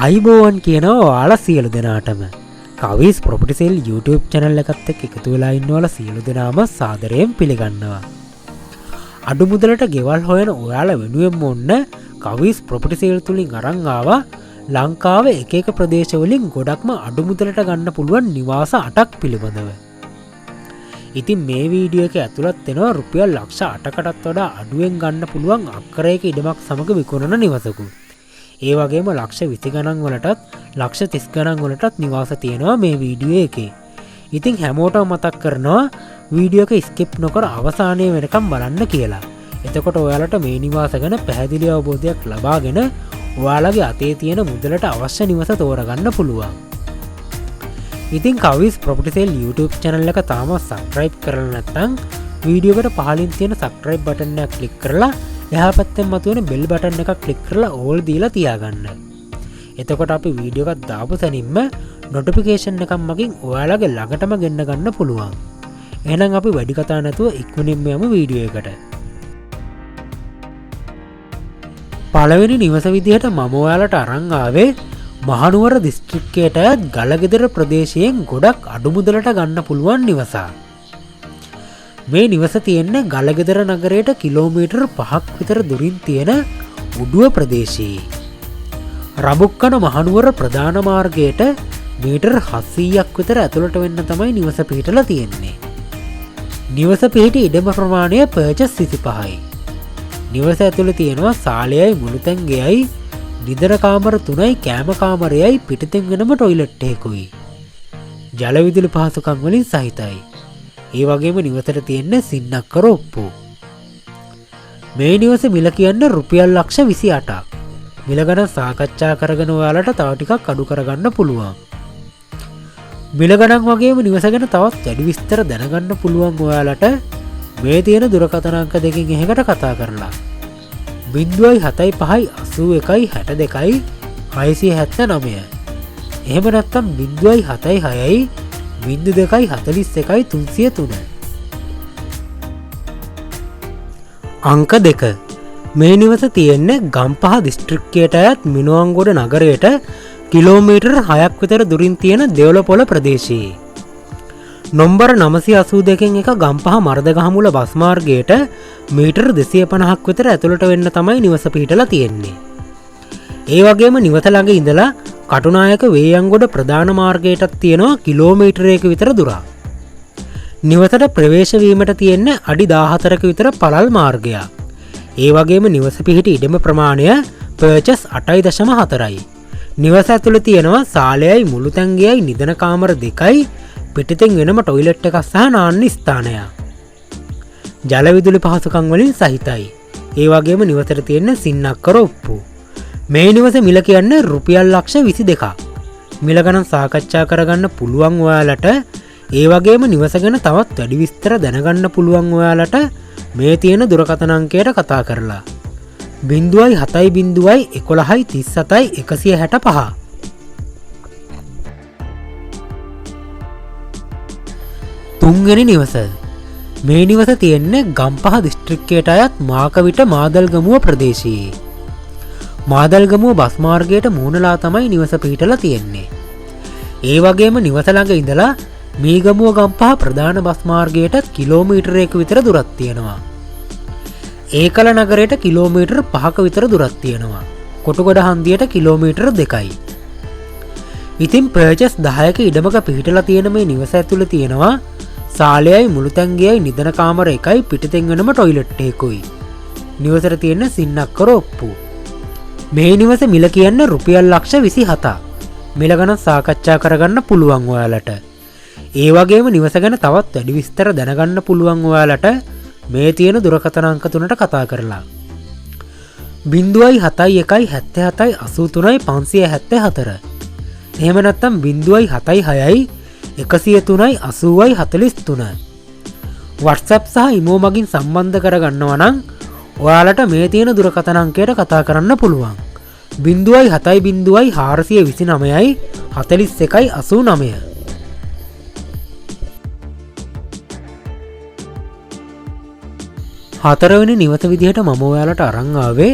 අයිබෝවන් කියනවා ඔයාලා සියලු දෙනාටම කවිස් ප්‍රොපර්ටි සේල් YouTube channel එකත් එක්ක එකතු වෙලා ඉන්නවලා සියලු දෙනාම සාදරයෙන් පිළිගන්නවා. අඩු මුදලට ගෙවල් හොයන ඔයාලා වෙනුවෙන්ම ඔන්න කවිස් ප්‍රොපර්ටි සේල් තුලින් අරන් ආවා ලංකාවේ එක එක ප්‍රදේශ වලින් ගොඩක්ම අඩු මුදලට ගන්න පුළුවන් නිවාස 8ක් පිළිබඳව. ඉතින් මේ වීඩියෝ එක ඇතුළත් වෙනවා රුපියල් ලක්ෂ 8කටත් වඩා අඩුවෙන් ගන්න පුළුවන් අක්කරයක ඉඩමක් සමග විකුණන නිවසකුත්. ඒ වගේම ලක්ෂ 20 ගණන් වලටත් ලක්ෂ 30 ගණන් වලටත් නිවාස තියෙනවා මේ වීඩියෝ එකේ. ඉතින් හැමෝටම මතක් කරනවා වීඩියෝ එක ස්කිප් නොකර අවසානයේ වෙනකම් බලන්න කියලා. එතකොට ඔයාලට මේ නිවාස ගැන පැහැදිලි අවබෝධයක් ලබාගෙන ඔයාලගේ අතේ තියෙන මුදලට අවශ්‍ය නිවස තෝරගන්න පුළුවන්. ඉතින් කවිස් ප්‍රොපර්ටි සේල් YouTube channel එක තාම subscribe කරලා නැත්නම් වීඩියෝ එකට පහලින් තියෙන subscribe button එක click කරලා එහා පැත්තෙන් මතුවෙන bell button එකක් click කරලා all දීලා තියාගන්න. එතකොට අපි වීඩියෝ එකක් දාපු සැනින්ම notification එකක් මගින් ඔයාලගේ ළඟටම ගෙන්න ගන්න පුළුවන්. එහෙනම් අපි වැඩි කතා නැතුව ඉක්මනින්ම යමු වීඩියෝ එකට. පළවෙනි නිවස විදිහට මම ඔයාලට අරන් ආවේ මහනුවර දිස්ත්‍රික්කයට ගලගෙදර ප්‍රදේශයෙන් ගොඩක් අඩු මුදලට ගන්න පුළුවන් නිවසක්. මේ නිවස තියෙන්නේ ගලගෙදර නගරයට කිලෝමීටර් 5ක් විතර දුරින් තියෙන උඩුව ප්‍රදේශයේ. රඹුක්කන මහනුවර ප්‍රධාන මාර්ගයට මීටර් 700ක් විතර ඇතුළට වෙන්න තමයි නිවස පිහිටලා තියෙන්නේ. නිවස පිහිටි ඉඩම ප්‍රමාණය පර්චස් 25යි. නිවස ඇතුළේ තියෙනවා සාලයයි මුළුතැන් ගෙයයි නිදන කාමර 3යි කෑම කාමරයයි පිටතෙන් වෙනම ටොයිලට් එකකුයි. ජල විදුලි පහසුකම් වලින් සහිතයි. ඒ වගේම නිවසට තියෙන්නේ සින්නක්කර ඔප්පු. මේ නිවස මිල කියන්නේ රුපියල් ලක්ෂ 28ක්. මිල ගණන් සාකච්ඡා කරගෙන ඔයාලට තව ටිකක් අඩු කරගන්න පුළුවන්. මිල ගණන් වගේම නිවස ගැන තවත් වැඩි විස්තර දැනගන්න පුළුවන් ඔයාලට මේ තියෙන දුරකථන අංක දෙකකින් එහෙකට කතා කරලා 0.75 81 62 679. එහෙම නැත්නම් 0.76 0241 303. අංක 2. මේ නිවස තියෙන්නේ ගම්පහ දිස්ත්‍රික්කයට අයත් මිනුවන්ගොඩ නගරයට කිලෝමීටර් 6ක් විතර දුරින් තියෙන දෙවලපොළ ප්‍රදේශයේ. නොම්බර 982 එක ගම්පහ මර්දගහමුල බස් මාර්ගයට මීටර් 250ක් විතර ඇතුළට වෙන්න තමයි නිවස පිහිටලා තියෙන්නේ. ඒ වගේම නිවස ළඟ ඉඳලා කටුනායක වේයන්ගොඩ ප්‍රධාන මාර්ගයටත් තියෙනවා කිලෝමීටරයක විතර දුරක්. නිවසට ප්‍රවේශ වීමට තියෙන්නේ අඩි 14ක විතර පළල් මාර්ගයක්. ඒ වගේම නිවස පිහිටි ඉඩම ප්‍රමාණය පර්චස් 8.4යි. නිවස ඇතුළේ තියෙනවා සාලයයි මුළුතැන් ගෙයයි නිදන කාමර 2යි පිටතෙන් වෙනම ටොයිලට් එකක් සහ නාන්න ස්ථානයක්. ජල විදුලි පහසුකම් වලින් සහිතයි. ඒ වගේම නිවසට තියෙන සින්නක්කර ඔප්පු. මේ නිවස මිල කියන්නේ රුපියල් ලක්ෂ 22ක්. මිල ගණන් සාකච්ඡා කරගන්න පුළුවන් ඔයාලට. ඒ වගේම නිවස ගැන තවත් වැඩි විස්තර දැනගන්න පුළුවන් ඔයාලට මේ තියෙන දුරකථන අංකයට කතා කරලා 0.70 11 37 165. තුන්වෙනි නිවස. මේ නිවස තියෙන්නේ ගම්පහ දිස්ත්‍රික්කයට අයත් මාකවිට මාදල්ගමුව ප්‍රදේශයේ. මාදල්ගමුව බස් මාර්ගයට මුහුණලා තමයි නිවස පිහිටලා තියෙන්නේ. ඒ වගේම නිවස ළඟ ඉඳලා මීගමුව ගම්පහ ප්‍රධාන බස් මාර්ගයට කිලෝමීටරයක විතර දුරක් තියෙනවා. ඒකල නගරයට කිලෝමීටර් 5ක විතර දුරක් තියෙනවා. කොටුගොඩ හන්දියට කිලෝමීටර් 2යි. ඉතින් පර්චස් 10ක ඉඩමක පිහිටලා තියෙන මේ නිවස ඇතුළේ තියෙනවා සාලයයි මුළුතැන් ගෙයයි නිදන කාමර 1යි පිටතෙන් වෙනම ටොයිලට් එකකුයි. නිවසට තියෙන සින්නක්කර ඔප්පු. මේ නිවස මිල කියන්නේ රුපියල් ලක්ෂ 27ක්. මිල ගණන් සාකච්ඡා කරගන්න පුළුවන් ඔයාලට. ඒ වගේම නිවස ගැන තවත් වැඩි විස්තර දැනගන්න පුළුවන් ඔයාලට මේ තියෙන දුරකථන අංක 3ට කතා කරලා 0.71 77 83 574. එහෙම නැත්නම් 0.76 103 80 43. WhatsApp සහ email මගින් සම්බන්ධ කරගන්නවා නම් ඔයාලට මේ තියෙන දුරකථන අංකයට කතා කරන්න පුළුවන් 0.70 429 41 89. හතරවෙනි නිවස විදිහට මම ඔයාලට අරන් ආවේ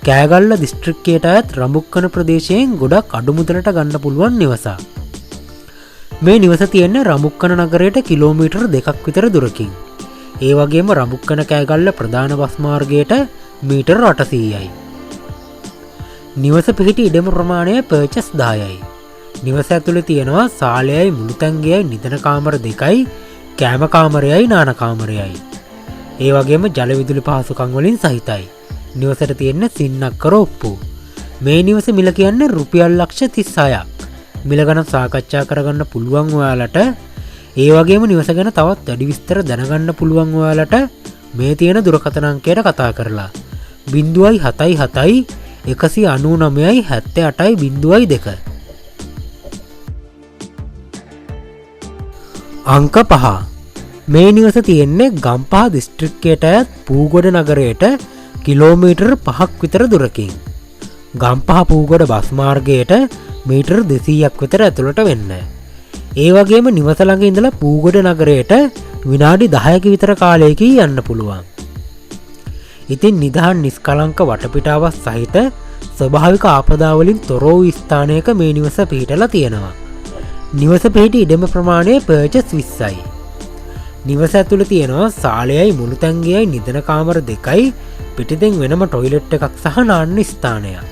කෑගල්ල දිස්ත්‍රික්කයට අයත් රඹුක්කන ප්‍රදේශයෙන් ගොඩක් අඩු මුදලට ගන්න පුළුවන් නිවසක්. මේ නිවස තියෙන්නේ රඹුක්කන නගරයට කිලෝමීටර් 2ක් විතර දුරකින්. ඒ වගේම රඹුක්කන කෑගල්ල ප්‍රධාන බස් මාර්ගයට මීටර් 800යි. නිවස පිහිටි ඉඩම ප්‍රමාණය පර්චස් 10යි. නිවස ඇතුළේ තියෙනවා සාලයයි මුළුතැන්ගයයි නිදන කාමර 2යි, කෑම කාමරයයි නාන කාමරයයි. ඒ වගේම ජල විදුලි පහසුකම් වලින් සහිතයි. නිවසට තියෙන්නේ සින්නක්කර ඔප්පු. මේ නිවස මිල කියන්නේ රුපියල් ලක්ෂ 36ක්. මිල ගණන් සාකච්ඡා කරගන්න පුළුවන් ඔයාලට. ඒ වගේම නිවස ගැන තවත් වැඩි විස්තර දැනගන්න පුළුවන් ඔයාලට මේ තියෙන දුරකථන අංකයට කතා කරලා 077 199 78 02. අංක 5. මේ නිවස තියෙන්නේ ගම්පහ දිස්ත්‍රික්කයට අයත් පූගොඩ නගරයට කිලෝමීටර් 5ක් විතර දුරකින්. ගම්පහ පූගොඩ බස් මාර්ගයට මීටර් 200ක් විතර ඇතුළට වෙන්න. ඒ වගේම නිවස ළඟ ඉඳලා පූගොඩ නගරයට විනාඩි 10ක විතර කාලයකින් යන්න පුළුවන්. ඉතින් නිදහන් නිස්කලංක වටපිටාවක් සහිත ස්වභාවික ආපදා වලින් තොර වූ ස්ථානයක මේ නිවස පිහිටලා තියෙනවා. නිවස පිහිටි ඉඩම ප්‍රමාණය පර්චස් 20යි. නිවස ඇතුළේ තියෙනවා සාලයයි මුළුතැන්ගයයි නිදන කාමර 2යි, පිටිතෙන් වෙනම ටොයිලට් එකක් සහ නාන්න ස්ථානයක්.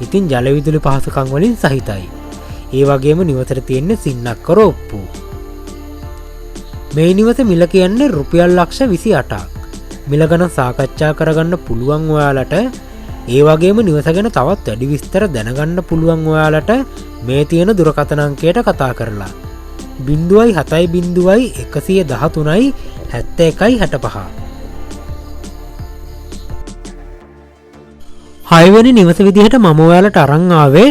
ඉතින් ජල විදුලි පහසුකම් වලින් සහිතයි. ඒ වගේම නිවසට තියෙන්නේ සින්නක්කර ඔප්පු. මේ නිවස මිල කියන්නේ රුපියල් ලක්ෂ 28ක්. මිල ගණන් සාකච්ඡා කරගන්න පුළුවන් ඔයාලට. ඒ වගේම නිවස ගැන තවත් වැඩි විස්තර දැනගන්න පුළුවන් ඔයාලට මේ තියෙන දුරකථන අංකයට කතා කරලා 070 113 7165. 6 වෙනි නිවස විදිහට මම ඔයාලට අරන් ආවේ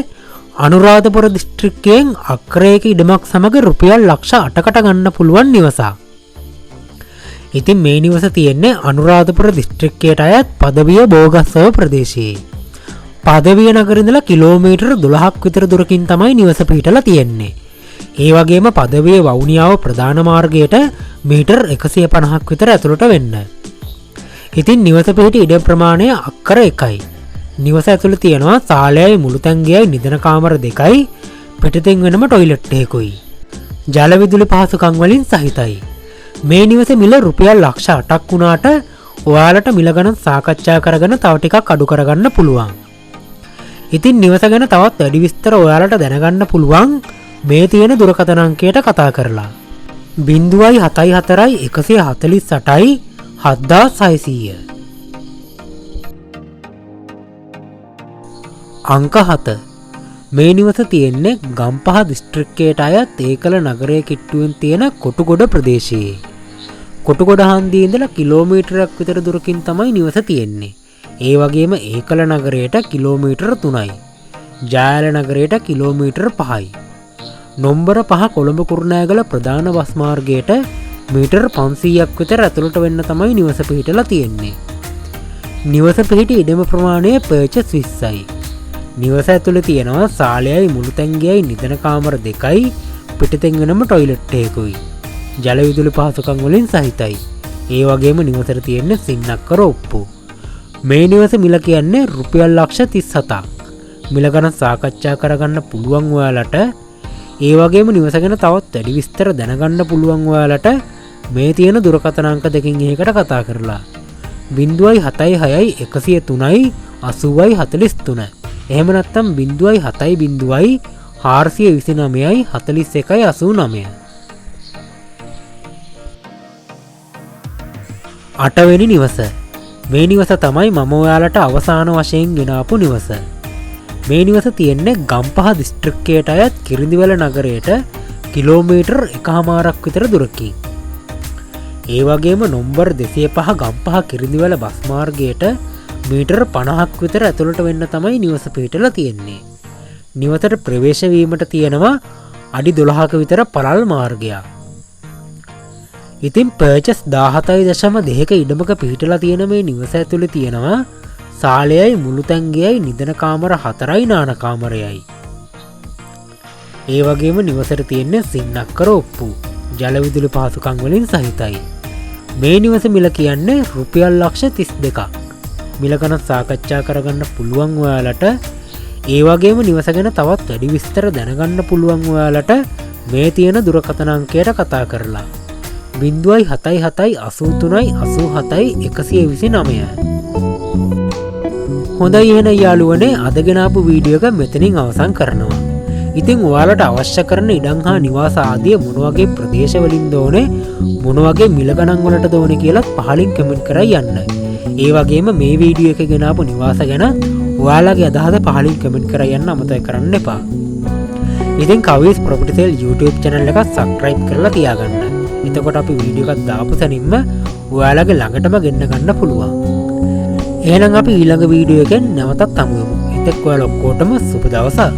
අනුරාධපුර දිස්ත්‍රික්කයෙන් අක්‍රේක ඉඩමක් සමග රුපියල් ලක්ෂ 8කට ගන්න පුළුවන් නිවසක්. ඉතින් මේ නිවස තියෙන්නේ අනුරාධපුර දිස්ත්‍රික්කයට අයත් පදවිය බෝගස්සව ප්‍රදේශයේ. පදවිය නගරේ ඉඳලා කිලෝමීටර් 12ක් විතර දුරකින් තමයි නිවස පිහිටලා තියෙන්නේ. ඒ වගේම පදවිය වවුනියාව ප්‍රධාන මාර්ගයට මීටර් 150ක් විතර ඇතුළට වෙන්න. ඉතින් නිවස පිහිටි ඉඩ ප්‍රමාණය අක්කර 1යි. නිවස ඇතුළේ තියෙනවා සාලයයි මුළුතැන්ගයයි නිදන කාමර 2යි, පිටිතෙන් වෙනම ටොයිලට් එකකුයි. ජල විදුලි පහසුකම් වලින් සහිතයි. මේ නිවස මිල රුපියල් ලක්ෂ 8ක් වුණාට ඔයාලට මිල ගණන් සාකච්ඡා කරගෙන තව ටිකක් අඩු කරගන්න පුළුවන්. ඉතින් නිවස ගැන තවත් වැඩි විස්තර ඔයාලට දැනගන්න පුළුවන් මේ තියෙන දුරකථන අංකයට කතා කරලා 074 148 7600. අංක 7. මේ නිවස තියෙන්නේ ගම්පහ දිස්ත්‍රික්කයට අයත් ඒකල නගරයේ කිට්ටුවෙන් තියෙන කොටුගොඩ ප්‍රදේශයේ. කොටුගොඩ හන්දියේ ඉඳලා කිලෝමීටරයක් විතර දුරකින් තමයි නිවස තියෙන්නේ. ඒ වගේම ඒකල නගරයට කිලෝමීටර් 3යි. ජායල නගරයට කිලෝමීටර් 5යි. නොම්බර 5 කොළඹ කුරුණෑගල ප්‍රධාන බස් මාර්ගයට මීටර් 500ක් විතර ඇතුළට වෙන්න තමයි නිවස පිහිටලා තියෙන්නේ. නිවස පිහිටි ඉඩම ප්‍රමාණය පර්චස් 20යි. නිවස ඇතුළේ තියෙනවා සාලයයි මුළුතැන්ගයයි නිදන කාමර 2යි, පිටිතෙන් වෙනම ටොයිලට් එකකුයි. ජල විදුලි පහසුකම් වලින් සහිතයි. ඒ වගේම නිවසට තියෙන්නේ සින්නක්කර ඔප්පු. මේ නිවස මිල කියන්නේ රුපියල් ලක්ෂ 37ක්. මිල ගණන් සාකච්ඡා කරගන්න පුළුවන් ඔයාලට. ඒ වගේම නිවස ගැන තවත් වැඩි විස්තර දැනගන්න පුළුවන් ඔයාලට මේ තියෙන දුරකථන අංක දෙකකින් එකකට කතා කරලා 076 103 8043. එහෙම නැත්නම් 070 429 4189. 8 වෙනි නිවස. මේ නිවස තමයි මම ඔයාලට අවසාන වශයෙන් ගෙනාපු නිවස. මේ නිවස තියෙන්නේ ගම්පහ දිස්ත්‍රික්කයට අයත් කිරිඳිවැල නගරයට කිලෝමීටර් 1.5ක් විතර දුරකින්. ඒ වගේම නොම්බර් 205 ගම්පහ කිරිඳිවැල බස් මාර්ගයට මීටර් 50ක් විතර ඇතුළට වෙන්න තමයි නිවස පිහිටලා තියෙන්නේ. නිවසට ප්‍රවේශ වීමට තියෙනවා අඩි 12ක විතර පළල් මාර්ගයක්. ඉතින් පර්චස් 17.2ක ඉඩමක පිහිටලා තියෙන මේ නිවස ඇතුළේ තියෙනවා සාලයයි මුළුතැන්ගයයි නිදන කාමර 4යි නාන කාමරයයි. ඒ වගේම නිවසට තියෙන්නේ සින්නක්කර ඔප්පු. ජල විදුලි පහසුකම් වලින් සහිතයි. මේ නිවස මිල කියන්නේ රුපියල් ලක්ෂ 32ක්. මිලගන සාකච්ඡා කරගන්න පුළුවන් ඔයාලට ඒ වගේම නිවස ගැන තවත් වැඩි විස්තර දැනගන්න පුළුවන් ඔයාලට මේ තියෙන දුරකථනංකයට කතා කරලා 0778387 හොඳයි එහෙනම් යාළුවනේ අද ගෙනාපු වීඩියෝ එක මෙතනින් අවසන් කරනවා. ඉතින් ඔයාලට අවශ්‍ය කරන ඉඩම් හා නිවාස ආදිය මොන වගේ ප්‍රදේශවලින්ද ඕනේ මොන වගේ මිල ගණන් වලටද ඕනේ කියලා පහලින් කමෙන්ට් කරලා යන්න. ඒ වගේම මේ වීඩියෝ එකේ ගෙනාපු නිවාස ගැන ඔයාලගේ අදහස පහලින් කමෙන්ට් කරලා යන්න අමතක කරන්න එපා. ඉතින් කවීස් ප්‍රොපර්ටි සේල් YouTube channel එක subscribe කරලා තියාගන්න. එතකොට අපි වීඩියෝ එකක් දාපු තැනින්ම ඔයාලගේ ළඟටම ගෙන්න ගන්න පුළුවන්. එහෙනම් අපි ඊළඟ වීඩියෝ එකෙන් නැවතත් හමු වෙමු. එතෙක් ඔයාලා ඔක්කොටම සුබ දවසක්.